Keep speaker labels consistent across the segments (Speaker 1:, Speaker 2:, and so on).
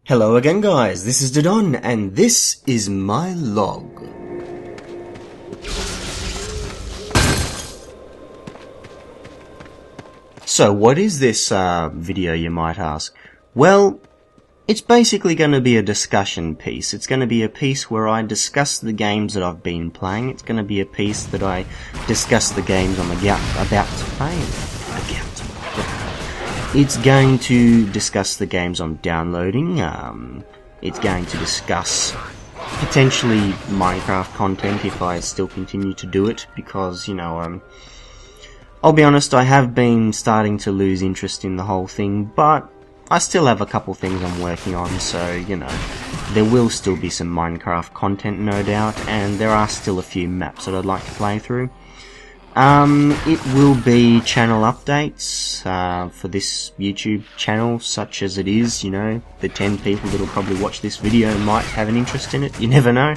Speaker 1: Hello again guys, this is Dodon, and this is my log. So what is this video, you might ask? Well, it's basically going to be a discussion piece. It's going to be a piece where I discuss the games that I've been playing. It's going to be a piece that I discuss the games I'm about to play. It's going to discuss the games I'm downloading. It's going to discuss potentially Minecraft content if I still continue to do it, because, you know, I'll be honest, I have been starting to lose interest in the whole thing, but I still have a couple things I'm working on, so, you know, there will still be some Minecraft content, no doubt, and there are still a few maps that I'd like to play through. It will be channel updates for this YouTube channel, such as it is. You know, the 10 people that will probably watch this video might have an interest in it, you never know.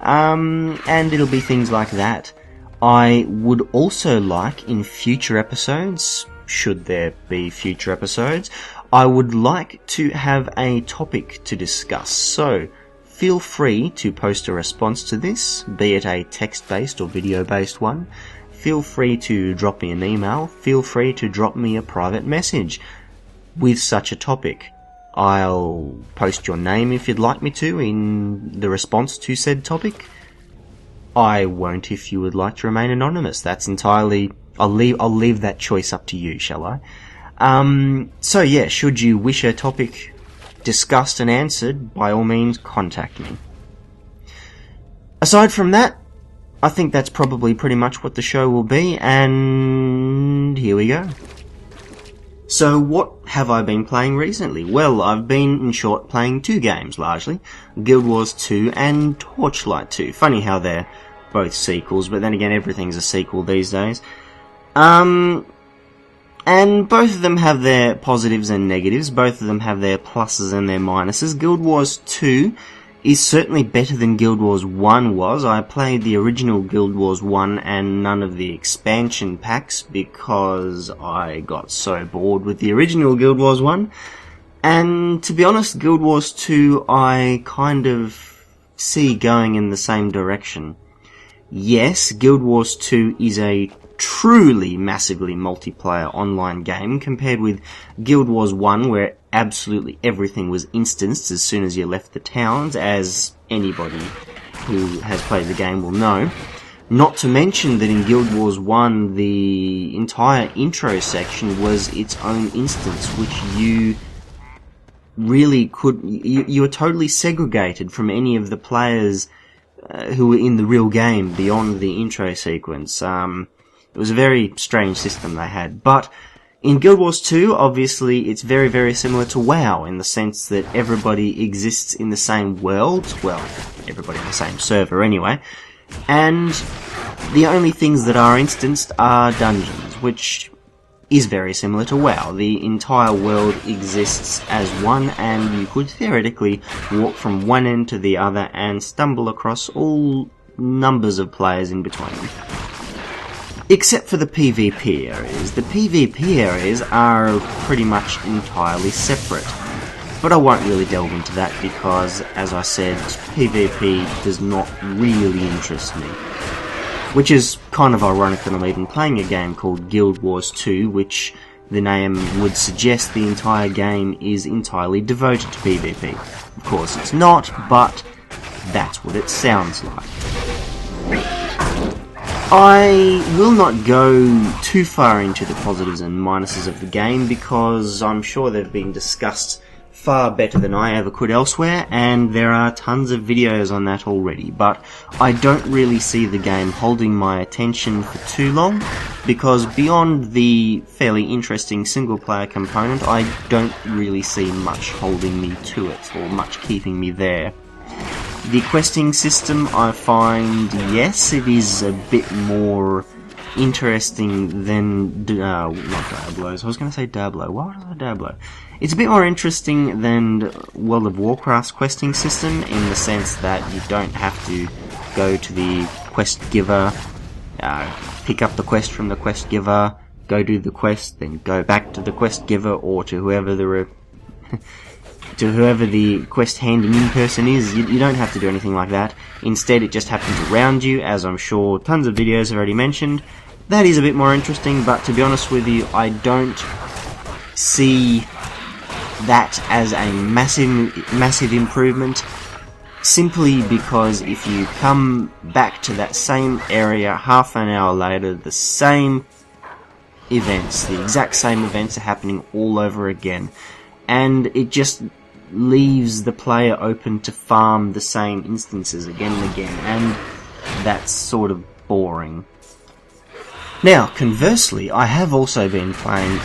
Speaker 1: And it'll be things like that. I would also like, in future episodes, should there be future episodes, I would like to have a topic to discuss, so feel free to post a response to this, be it a text-based or video-based one. Feel free to drop me an email, feel free to drop me a private message with such a topic. I'll post your name if you'd like me to in the response to said topic. I won't if you would like to remain anonymous. That's entirely... I'll leave that choice up to you, shall I? So yeah, should you wish a topic discussed and answered, by all means contact me. Aside from that, I think that's probably pretty much what the show will be, and here we go. So what have I been playing recently? Well, I've been, in short, playing two games, largely. Guild Wars 2 and Torchlight 2. Funny how they're both sequels, but then again, everything's a sequel these days. And both of them have their positives and negatives. Both of them have their pluses and their minuses. Guild Wars 2 is certainly better than Guild Wars 1 was. I played the original Guild Wars 1 and none of the expansion packs because I got so bored with the original Guild Wars 1. And to be honest, Guild Wars 2 I kind of see going in the same direction. Yes, Guild Wars 2 is a truly massively multiplayer online game compared with Guild Wars 1, where absolutely everything was instanced as soon as you left the towns, as anybody who has played the game will know. Not to mention that in Guild Wars 1 the entire intro section was its own instance, which you really could... You were totally segregated from any of the players who were in the real game beyond the intro sequence. It was a very strange system they had, but in Guild Wars 2, obviously, it's very, very similar to WoW, in the sense that everybody exists in the same world, well, everybody on the same server anyway, and the only things that are instanced are dungeons, which is very similar to WoW. The entire world exists as one, and you could theoretically walk from one end to the other and stumble across all numbers of players in between them. Except for the PvP areas. The PvP areas are pretty much entirely separate. But I won't really delve into that because, as I said, PvP does not really interest me. Which is kind of ironic that I'm even playing a game called Guild Wars 2, which the name would suggest the entire game is entirely devoted to PvP. Of course it's not, but that's what it sounds like. I will not go too far into the positives and minuses of the game because I'm sure they've been discussed far better than I ever could elsewhere, and there are tons of videos on that already, but I don't really see the game holding my attention for too long, because beyond the fairly interesting single player component, I don't really see much holding me to it, or much keeping me there. The questing system, I find, yes, it is a bit more interesting than, not Diablo's, I was going to say Diablo, why was I Diablo? It's a bit more interesting than World of Warcraft's questing system, in the sense that you don't have to go to the quest giver, pick up the quest from the quest giver, go do the quest, then go back to the quest giver, or to whoever the to whoever the quest handing in person is. You don't have to do anything like that. Instead, it just happens around you, as I'm sure tons of videos have already mentioned. That is a bit more interesting, but to be honest with you, I don't see that as a massive improvement, simply because if you come back to that same area half an hour later, the same events, the exact same events are happening all over again, and it just leaves the player open to farm the same instances again and again, and that's sort of boring. Now, conversely, I have also been playing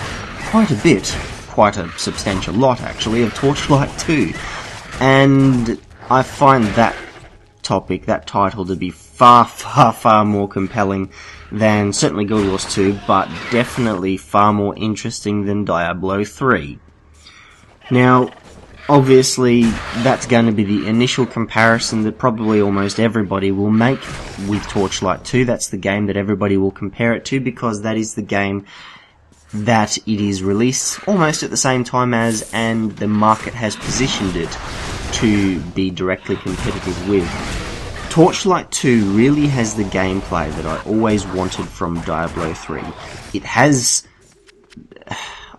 Speaker 1: quite a substantial lot actually, of Torchlight 2, and I find that title to be far more compelling than certainly Guild Wars 2, but definitely far more interesting than Diablo 3. Now, obviously, that's going to be the initial comparison that probably almost everybody will make with Torchlight 2. That's the game that everybody will compare it to, because that is the game that it is released almost at the same time as, and the market has positioned it to be directly competitive with. Torchlight 2 really has the gameplay that I always wanted from Diablo 3. It has,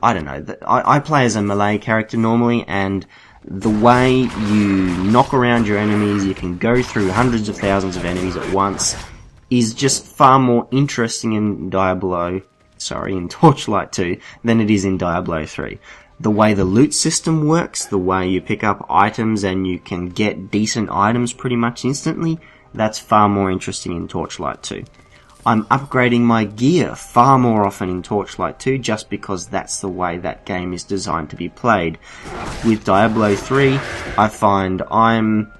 Speaker 1: I don't know, I play as a melee character normally, and the way you knock around your enemies, you can go through hundreds of thousands of enemies at once, is just far more interesting in Torchlight 2 than it is in Diablo 3. The way the loot system works, the way you pick up items and you can get decent items pretty much instantly, that's far more interesting in Torchlight 2. I'm upgrading my gear far more often in Torchlight 2 just because that's the way that game is designed to be played. With Diablo 3, I find I'm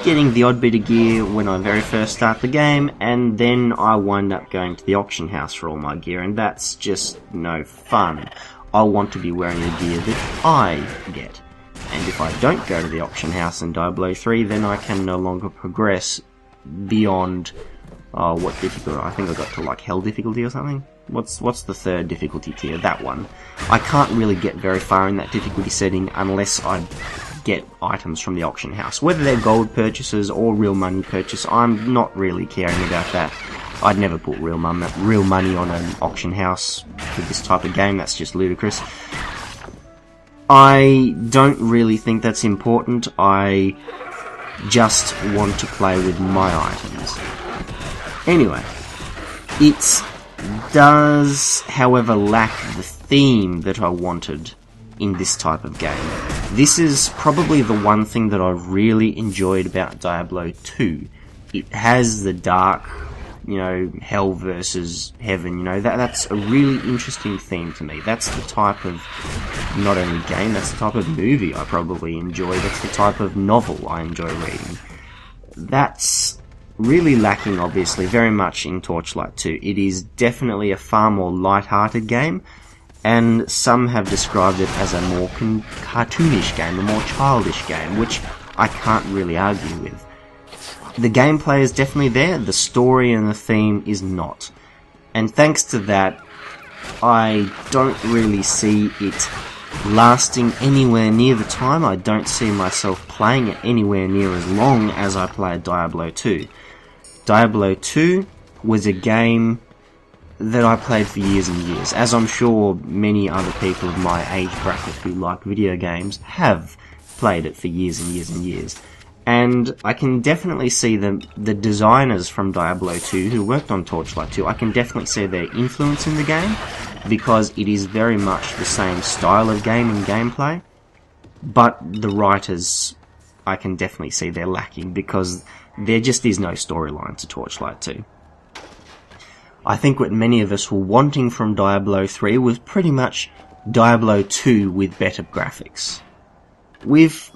Speaker 1: getting the odd bit of gear when I very first start the game, and then I wind up going to the auction house for all my gear, and that's just no fun. I want to be wearing the gear that I get. And if I don't go to the auction house in Diablo 3, then I can no longer progress beyond, what difficulty? I think I got to like Hell difficulty or something? What's the third difficulty tier? That one. I can't really get very far in that difficulty setting unless I get items from the auction house. Whether they're gold purchases or real money purchase, I'm not really caring about that. I'd never put real money on an auction house for this type of game. That's just ludicrous. I don't really think that's important. I just want to play with my items. Anyway, it does, however, lack the theme that I wanted in this type of game. This is probably the one thing that I've really enjoyed about Diablo 2. It has the dark, hell versus heaven, that's a really interesting theme to me. That's the type of, not only game, that's the type of movie I probably enjoy, that's the type of novel I enjoy reading. That's really lacking, obviously, very much in Torchlight 2. It is definitely a far more light-hearted game, and some have described it as a more cartoonish game, a more childish game, which I can't really argue with. The gameplay is definitely there, the story and the theme is not. And thanks to that, I don't really see it lasting anywhere near the time. I don't see myself playing it anywhere near as long as I played Diablo 2. Diablo 2 was a game that I played for years and years, as I'm sure many other people of my age bracket who like video games have played it for years and years and years. And I can definitely see the designers from Diablo 2 who worked on Torchlight 2, I can definitely see their influence in the game, because it is very much the same style of game and gameplay, but the writers, I can definitely see they're lacking, because there just is no storyline to Torchlight 2. I think what many of us were wanting from Diablo 3 was pretty much Diablo 2 with better graphics. We've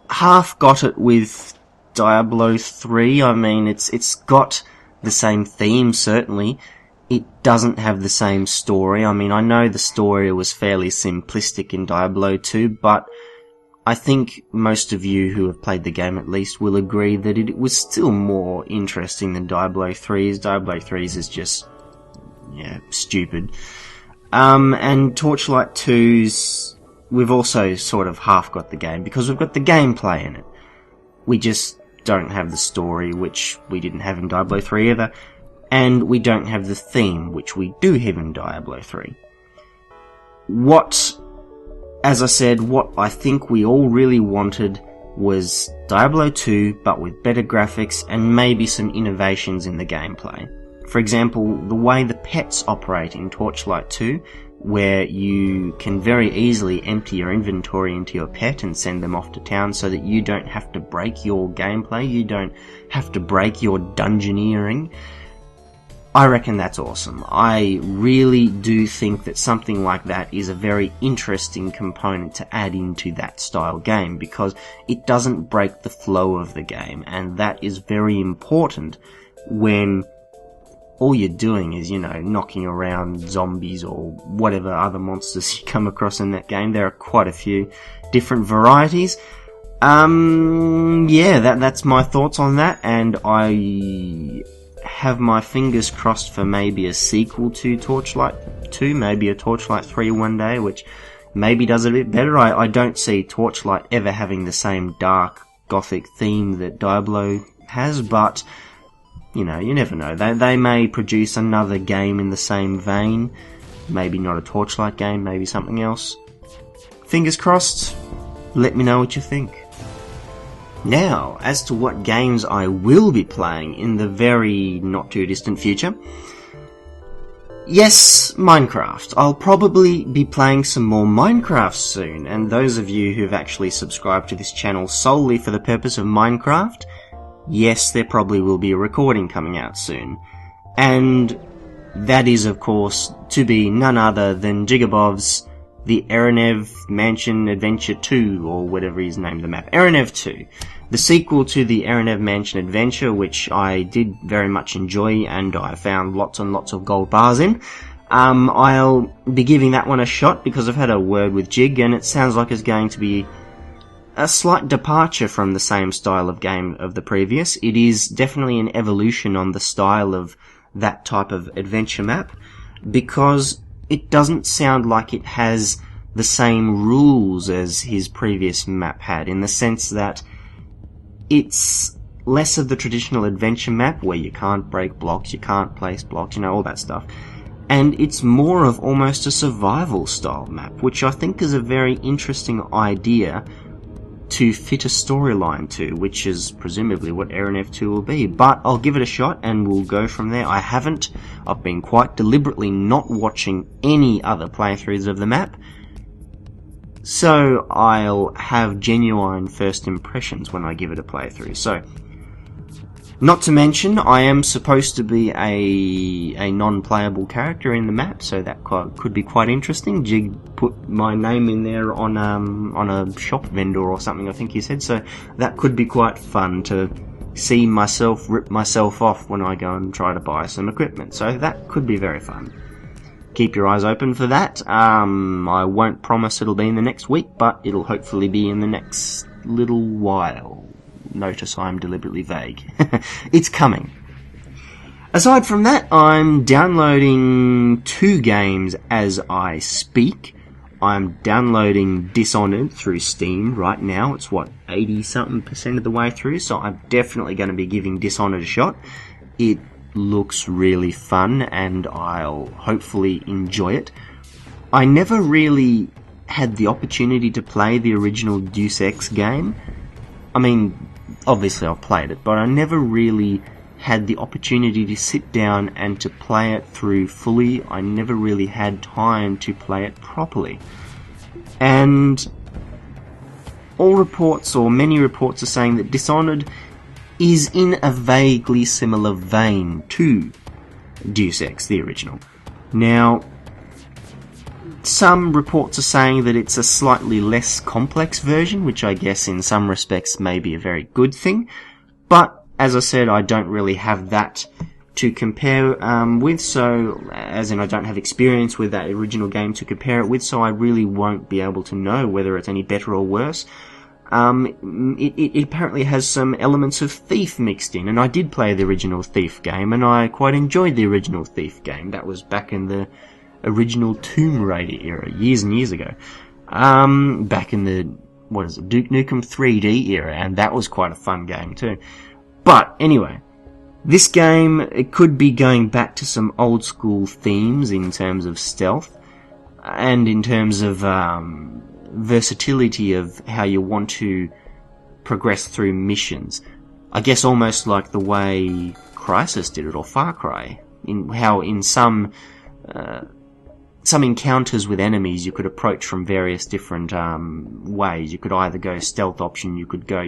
Speaker 1: half got it with Diablo 3. I mean, it's got the same theme, certainly. It doesn't have the same story. I mean, I know the story was fairly simplistic in Diablo 2, but I think most of you who have played the game at least will agree that it was still more interesting than Diablo 3's. Diablo 3's is just, stupid. And Torchlight 2's we've also sort of half got the game, because we've got the gameplay in it. We just don't have the story, which we didn't have in Diablo 3 either, and we don't have the theme, which we do have in Diablo 3. As I said, what I think we all really wanted was Diablo 2, but with better graphics and maybe some innovations in the gameplay. For example, the way the pets operate in Torchlight 2, where you can very easily empty your inventory into your pet and send them off to town so that you don't have to break your gameplay, you don't have to break your dungeoneering. I reckon that's awesome. I really do think that something like that is a very interesting component to add into that style game, because it doesn't break the flow of the game, and that is very important when all you're doing is, knocking around zombies or whatever other monsters you come across in that game. There are quite a few different varieties. That's my thoughts on that, and I have my fingers crossed for maybe a sequel to Torchlight 2, maybe a Torchlight 3 one day, which maybe does it a bit better. I don't see Torchlight ever having the same dark, gothic theme that Diablo has, but, you never know. They may produce another game in the same vein, maybe not a Torchlight game, maybe something else. Fingers crossed, let me know what you think. Now, as to what games I will be playing in the very not too distant future. Yes, Minecraft. I'll probably be playing some more Minecraft soon, and those of you who've actually subscribed to this channel solely for the purpose of Minecraft, yes, there probably will be a recording coming out soon. And that is, of course, to be none other than Jigabov's The Aranev Mansion Adventure 2, or whatever he's named the map. Aranev 2. The sequel to the Aranev Mansion Adventure, which I did very much enjoy, and I found lots and lots of gold bars in. I'll be giving that one a shot, because I've had a word with Jig, and it sounds like it's going to be a slight departure from the same style of game of the previous. It is definitely an evolution on the style of that type of adventure map, because it doesn't sound like it has the same rules as his previous map had, in the sense that it's less of the traditional adventure map where you can't break blocks, you can't place blocks, all that stuff. And it's more of almost a survival style map, which I think is a very interesting idea to fit a storyline to, which is presumably what Aranev 2 will be. But I'll give it a shot and we'll go from there. I've been quite deliberately not watching any other playthroughs of the map, so I'll have genuine first impressions when I give it a playthrough. So, not to mention, I am supposed to be a non-playable character in the map, so that could be quite interesting. Jig put my name in there on a shop vendor or something, I think he said, so that could be quite fun to see myself rip myself off when I go and try to buy some equipment, so that could be very fun. Keep your eyes open for that. I won't promise it'll be in the next week, but it'll hopefully be in the next little while. Notice I'm deliberately vague. It's coming. Aside from that, I'm downloading 2 games as I speak. I'm downloading Dishonored through Steam right now. It's 80-something% of the way through, so I'm definitely going to be giving Dishonored a shot. It looks really fun, and I'll hopefully enjoy it. I never really had the opportunity to play the original Deus Ex game. I mean, obviously I've played it, but I never really had the opportunity to sit down and to play it through fully. I never really had time to play it properly. And many reports are saying that Dishonored is in a vaguely similar vein to Deus Ex, the original. Now, some reports are saying that it's a slightly less complex version, which I guess in some respects may be a very good thing. But, as I said, I don't really have that to compare with, so, as in I don't have experience with that original game to compare it with, so I really won't be able to know whether it's any better or worse. It apparently has some elements of Thief mixed in, and I did play the original Thief game, and I quite enjoyed the original Thief game. That was back in the original Tomb Raider era, years and years ago. back in the, Duke Nukem 3D era, and that was quite a fun game too. But anyway, this game, it could be going back to some old school themes in terms of stealth, and in terms of versatility of how you want to progress through missions. I guess almost like the way Crysis did it, or Far Cry, in how in some encounters with enemies you could approach from various different ways. You could either go stealth option, you could go,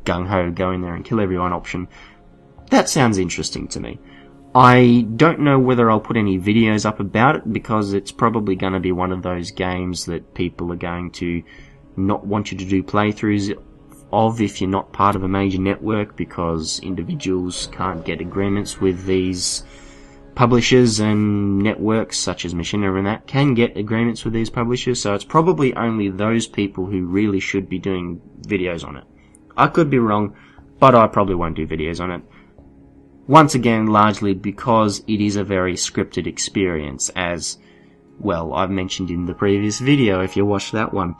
Speaker 1: gung-ho, go in there and kill everyone option. That sounds interesting to me. I don't know whether I'll put any videos up about it, because it's probably going to be one of those games that people are going to not want you to do playthroughs of if you're not part of a major network, because individuals can't get agreements with these publishers, and networks such as Machinima and that can get agreements with these publishers, so it's probably only those people who really should be doing videos on it. I could be wrong, but I probably won't do videos on it. Once again, largely because it is a very scripted experience, as, well, I've mentioned in the previous video if you watched that one.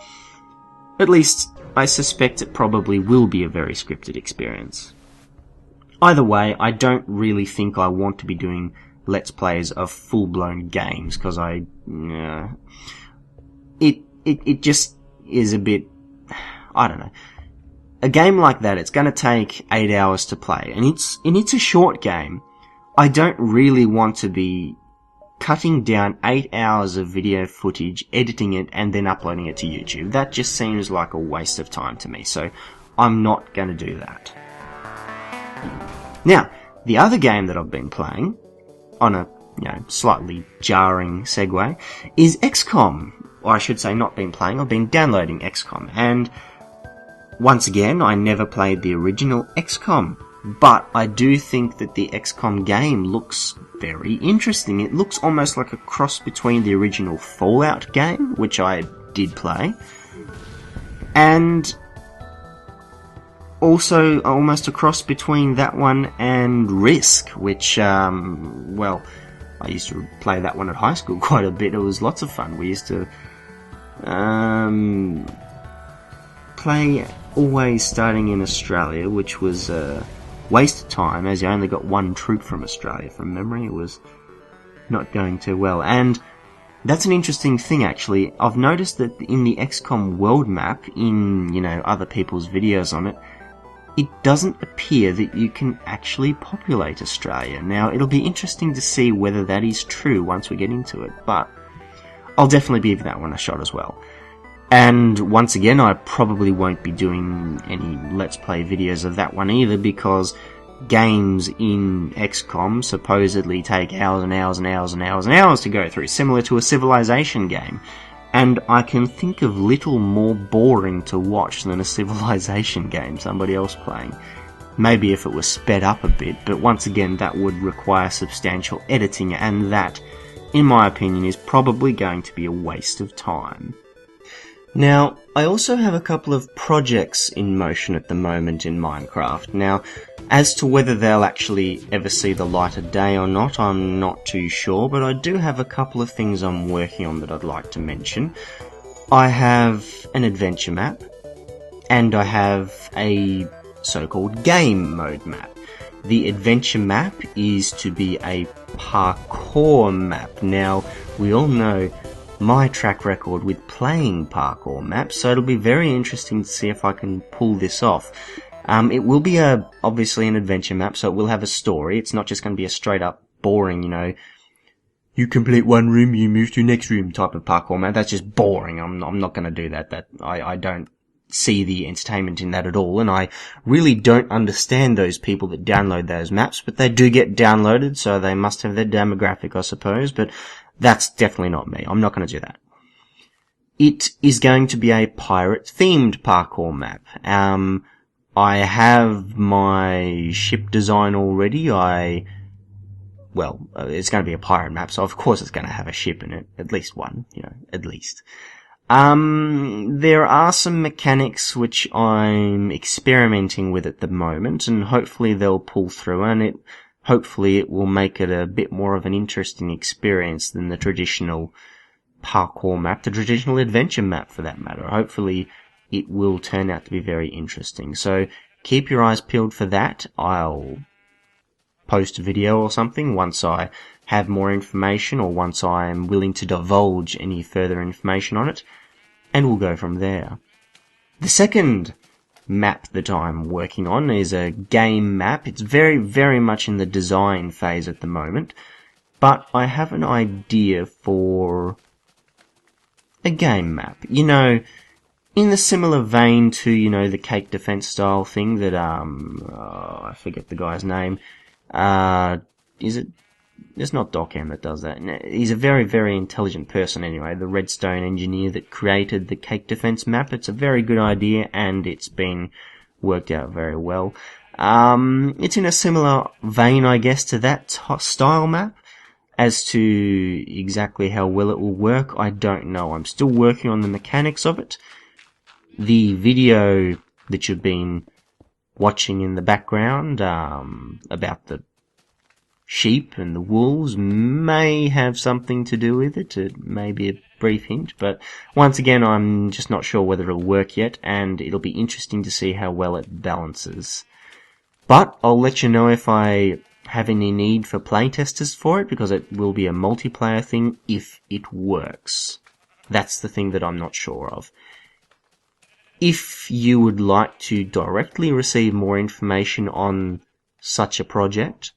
Speaker 1: At least, I suspect it probably will be a very scripted experience. Either way, I don't really think I want to be doing Let's Plays of full-blown games, because it just is a bit, I don't know. A game like that, it's going to take 8 hours to play, and it's a short game. I don't really want to be cutting down 8 hours of video footage, editing it, and then uploading it to YouTube. That just seems like a waste of time to me, so I'm not going to do that. Now, the other game that I've been playing, on a slightly jarring segue, is XCOM. Or I should say not been playing, I've been downloading XCOM, and once again, I never played the original XCOM, but I do think that the XCOM game looks very interesting. It looks almost like a cross between the original Fallout game, which I did play, and also almost a cross between that one and Risk, which, well, I used to play that one at high school quite a bit. It was lots of fun. We used to play always starting in Australia, which was a waste of time, as you only got one troop from Australia from memory. It was not going too well, and that's an interesting thing actually. I've noticed that in the XCOM world map, in, other people's videos on it, it doesn't appear that you can actually populate Australia. Now, it'll be interesting to see whether that is true once we get into it, but I'll definitely give that one a shot as well. And once again, I probably won't be doing any Let's Play videos of that one either, because games in XCOM supposedly take hours and hours and hours and hours and hours to go through, similar to a Civilization game. And I can think of little more boring to watch than a Civilization game somebody else playing. Maybe if it was sped up a bit, but once again, that would require substantial editing, and that, in my opinion, is probably going to be a waste of time. Now, I also have a couple of projects in motion at the moment in Minecraft. Now, as to whether they'll actually ever see the light of day or not, I'm not too sure, but I do have a couple of things I'm working on that I'd like to mention. I have an adventure map, and I have a so-called game mode map. The adventure map is to be a parkour map. Now, we all know my track record with playing parkour maps, so it'll be very interesting to see if I can pull this off. It will be obviously an adventure map, so it will have a story. It's not just going to be a straight up boring, you complete one room, you move to the next room type of parkour map. That's just boring. I'm not going to do that. I don't see the entertainment in that at all, and I really don't understand those people that download those maps, but they do get downloaded, so they must have their demographic, I suppose, but that's definitely not me. I'm not going to do that. It is going to be a pirate-themed parkour map. I have my ship design already. It's going to be a pirate map, so of course it's going to have a ship in it. At least one, at least. There are some mechanics which I'm experimenting with at the moment, and hopefully they'll pull through, and hopefully it will make it a bit more of an interesting experience than the traditional parkour map, the traditional adventure map for that matter. Hopefully it will turn out to be very interesting. So keep your eyes peeled for that. I'll post a video or something once I have more information, or once I am willing to divulge any further information on it, and we'll go from there. The second map that I'm working on is a game map. It's very, very much in the design phase at the moment, but I have an idea for a game map. You know, in the similar vein to, you know, the cake defense style thing that, I forget the guy's name. It's not Doc M that does that. He's a very, very intelligent person anyway, the Redstone engineer that created the cake defense map. It's a very good idea, and it's been worked out very well. It's in a similar vein, I guess, to that style map. As to exactly how well it will work, I don't know. I'm still working on the mechanics of it. The video that you've been watching in the background, about the sheep and the wolves, may have something to do with it. It may be a brief hint, but once again, I'm just not sure whether it'll work yet, and it'll be interesting to see how well it balances. But I'll let you know if I have any need for playtesters for it, because it will be a multiplayer thing if it works. That's the thing that I'm not sure of. If you would like to directly receive more information on such a project,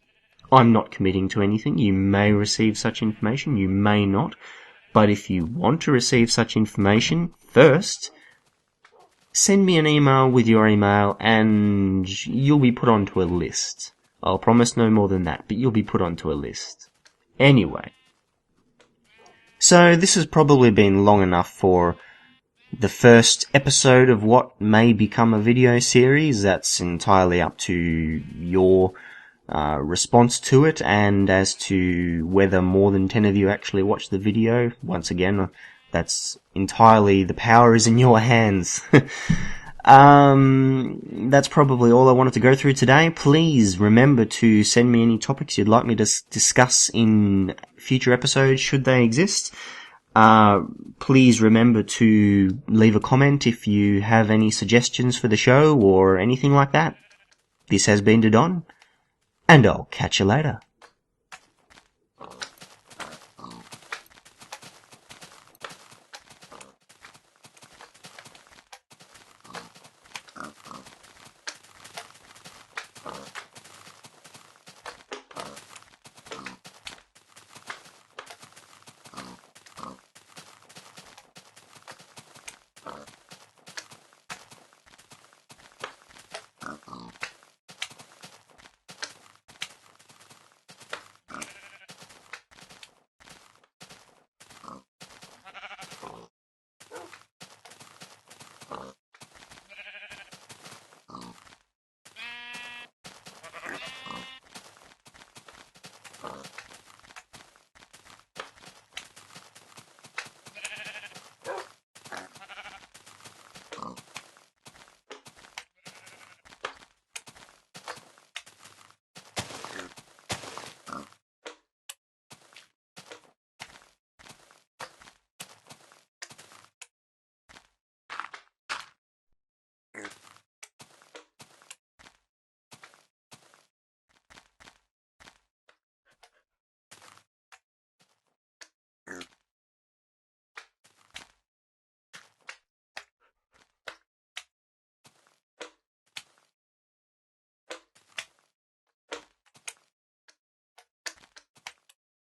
Speaker 1: I'm not committing to anything. You may receive such information, you may not. But if you want to receive such information, first, send me an email with your email and you'll be put onto a list. I'll promise no more than that, but you'll be put onto a list. Anyway. So this has probably been long enough for the first episode of what may become a video series. That's entirely up to your response to it, and as to whether more than 10 of you actually watch the video. Once again, that's entirely, the power is in your hands. That's probably all I wanted to go through today. Please remember to send me any topics you'd like me to discuss in future episodes, should they exist. Please remember to leave a comment if you have any suggestions for the show or anything like that. This has been Don, and I'll catch you later.